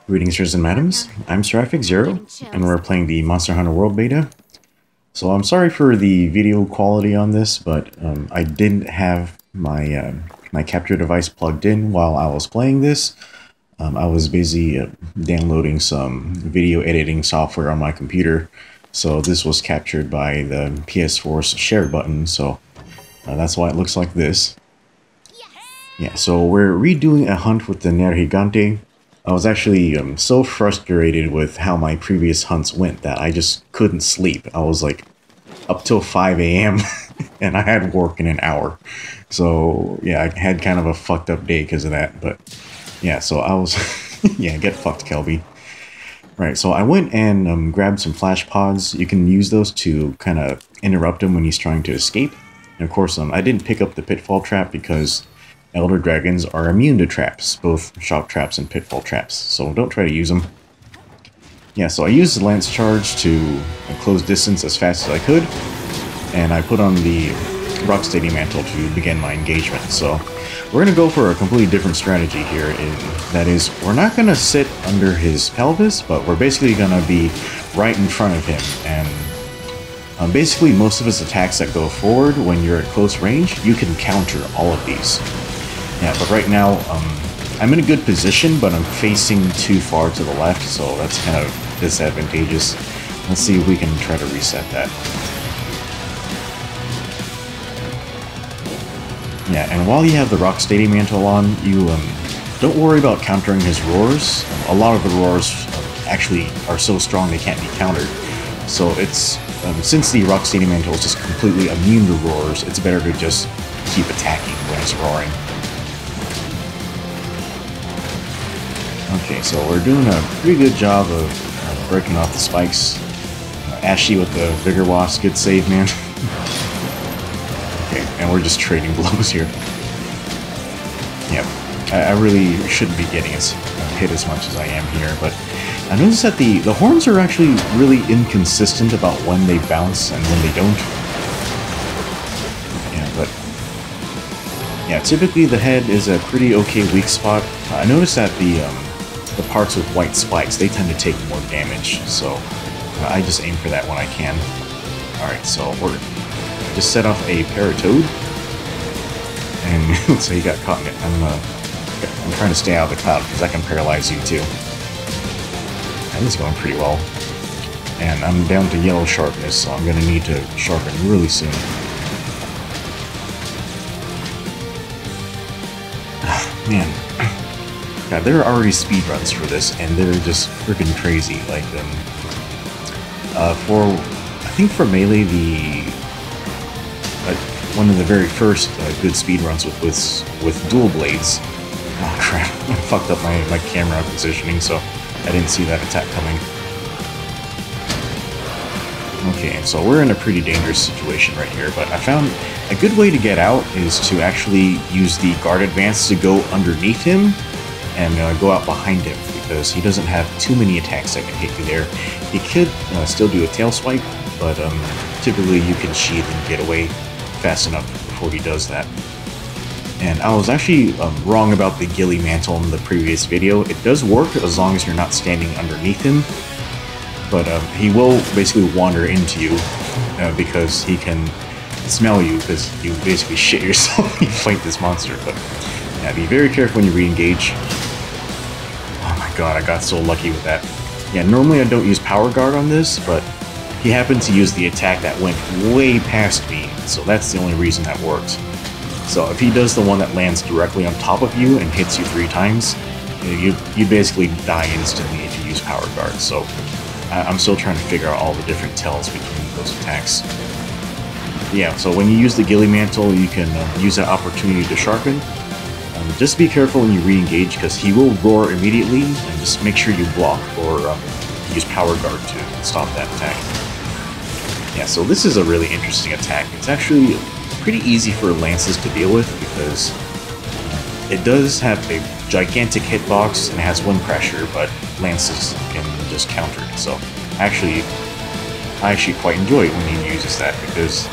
Greetings, sirs and madams. I'm Seraphic0, and we're playing the Monster Hunter World Beta. So I'm sorry for the video quality on this, but I didn't have my my capture device plugged in while I was playing this. I was busy downloading some video editing software on my computer, so this was captured by the PS4's share button, so that's why it looks like this. Yeah, so we're redoing a hunt with the Nergigante. I was actually so frustrated with how my previous hunts went that I just couldn't sleep. I was like up till 5 a.m. and I had work in an hour. So yeah, I had kind of a fucked up day because of that. But yeah, so I was, yeah, get fucked, Kelby. Right, so I went and grabbed some flash pods. You can use those to kind of interrupt him when he's trying to escape. And of course, I didn't pick up the pitfall trap because Elder Dragons are immune to traps, both shock traps and pitfall traps, so don't try to use them. Yeah, so I used the Lance Charge to close distance as fast as I could, and I put on the Rocksteady Mantle to begin my engagement. So we're going to go for a completely different strategy here. That is, we're not going to sit under his pelvis, but we're basically going to be right in front of him, and basically most of his attacks that go forward when you're at close range, you can counter all of these. Yeah, but right now, I'm in a good position, but I'm facing too far to the left, so that's kind of disadvantageous. Let's see if we can try to reset that. Yeah, and while you have the Rocksteady Mantle on, you don't worry about countering his roars. A lot of the roars actually are so strong they can't be countered. So it's, since the Rocksteady Mantle is just completely immune to roars, it's better to just keep attacking when it's roaring. Okay, so we're doing a pretty good job of breaking off the spikes. Ashy with the Vigor Wasp, good save, man. Okay, and we're just trading blows here. Yep, I really shouldn't be getting hit as much as I am here, but I noticed that the horns are actually really inconsistent about when they bounce and when they don't. Yeah, but yeah, typically the head is a pretty okay weak spot. I noticed that the parts with white spikes, they tend to take more damage, so I just aim for that when I can. Alright, so we're just set off a Paratoad, and so he got caught in it. I'm trying to stay out of the cloud because I can paralyze you too. And it's going pretty well. And I'm down to yellow sharpness, so I'm going to need to sharpen really soon. Man. God, there are already speedruns for this, and they're just freaking crazy. Like, I think for Melee, one of the very first good speedruns with dual blades. Oh crap, I fucked up my camera positioning, so I didn't see that attack coming. Okay, so we're in a pretty dangerous situation right here, but I found a good way to get out is to actually use the guard advance to go underneath him and go out behind him, because he doesn't have too many attacks that can hit you there. He could still do a tail swipe, but typically you can sheath and get away fast enough before he does that. And I was actually wrong about the Ghillie Mantle in the previous video. It does work as long as you're not standing underneath him, but he will basically wander into you because he can smell you, because you basically shit yourself when you fight this monster. But yeah, be very careful when you re-engage. Oh my god, I got so lucky with that. Yeah, normally I don't use Power Guard on this, but he happened to use the attack that went way past me, so that's the only reason that worked. So if he does the one that lands directly on top of you and hits you 3 times, you basically die instantly if you use Power Guard. So I'm still trying to figure out all the different tells between those attacks. Yeah, so when you use the Ghillie Mantle, you can use that opportunity to sharpen. Just be careful when you re-engage, because he will roar immediately, and just make sure you block or use Power Guard to stop that attack. Yeah, so this is a really interesting attack. It's actually pretty easy for lances to deal with, because it does have a gigantic hitbox and it has wind pressure, but lances can just counter it. So I actually quite enjoy it when he uses that, because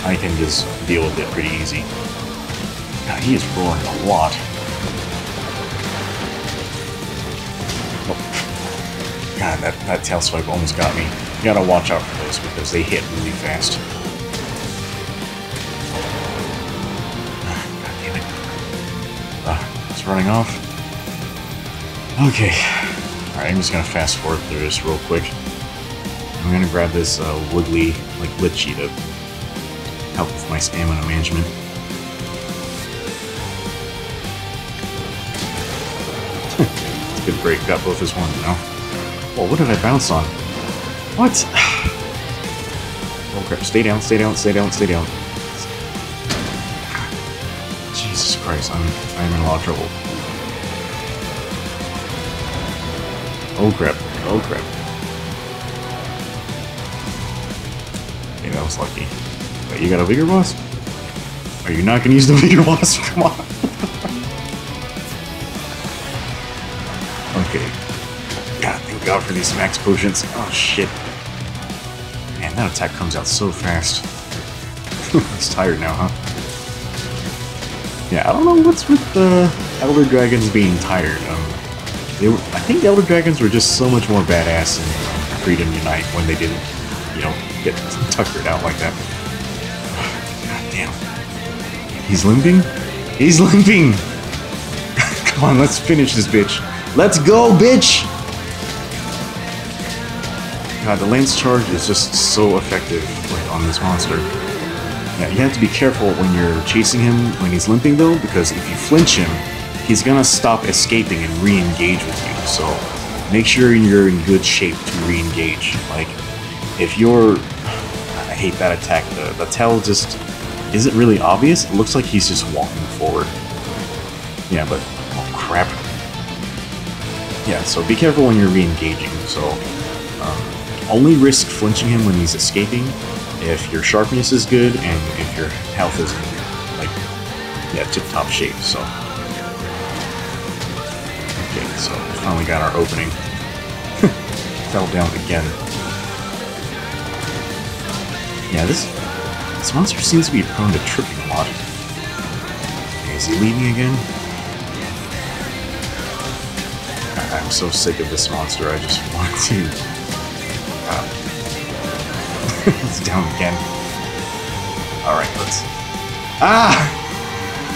I can just deal with it pretty easy. God, he is roaring a lot. Oh. God, that tail swipe almost got me. You gotta watch out for those because they hit really fast. God damn it. It's running off. Okay. Alright, I'm just gonna fast forward through this real quick. I'm gonna grab this wiggly, like, glitchy to help with my stamina management. It's a good break. Got both as one, you know? Well, what did I bounce on? What? Oh crap, stay down, stay down, stay down, stay down. Jesus Christ, I'm in a lot of trouble. Oh crap, oh crap. Okay, that was lucky. Wait, you got a Vigor Wasp? Are you not gonna use the Vigor Wasp? Come on. Okay. God, thank God for these max potions. Oh shit. Man, that attack comes out so fast. He's tired now, huh? Yeah, I don't know what's with the Elder Dragons being tired. I think the Elder Dragons were just so much more badass in Freedom Unite when they didn't, you know, get tuckered out like that. God damn. He's limping? He's limping! Come on, let's finish this bitch. Let's go, bitch! God, the Lance Charge is just so effective, like, on this monster. Yeah, you have to be careful when you're chasing him when he's limping, though, because if you flinch him, he's gonna stop escaping and re-engage with you, so make sure you're in good shape to re-engage. Like, if you're... I hate that attack, the tail just isn't really obvious. It looks like he's just walking forward. Yeah, but... oh, crap. Yeah, so be careful when you're re-engaging, so... only risk flinching him when he's escaping if your sharpness is good and if your health is in, like, yeah, tip-top shape, so... Okay, so we finally got our opening. Fell down again. Yeah, this monster seems to be prone to tripping a lot. Okay, is he leaving again? I'm so sick of this monster, I just want to... It's down again. Alright, let's... Ah!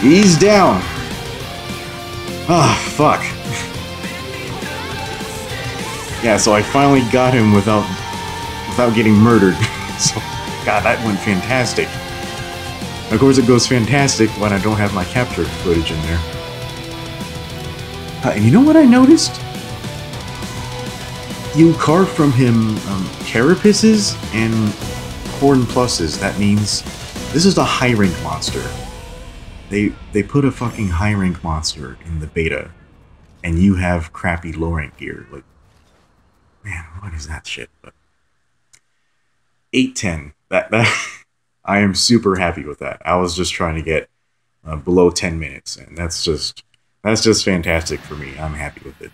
He's down! Ah, fuck. Yeah, so I finally got him without getting murdered. So, God, that went fantastic. Of course it goes fantastic when I don't have my capture footage in there. And you know what I noticed? You carve from him carapaces and horn pluses. That means this is a high rank monster. They put a fucking high rank monster in the beta, and you have crappy low rank gear. Like, man, what is that shit? But 810. That I am super happy with that. I was just trying to get below 10 minutes, and that's just fantastic for me. I'm happy with it.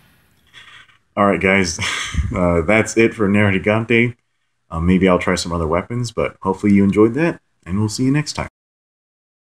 Alright guys, that's it for Nergigante. Maybe I'll try some other weapons, but hopefully you enjoyed that, and we'll see you next time.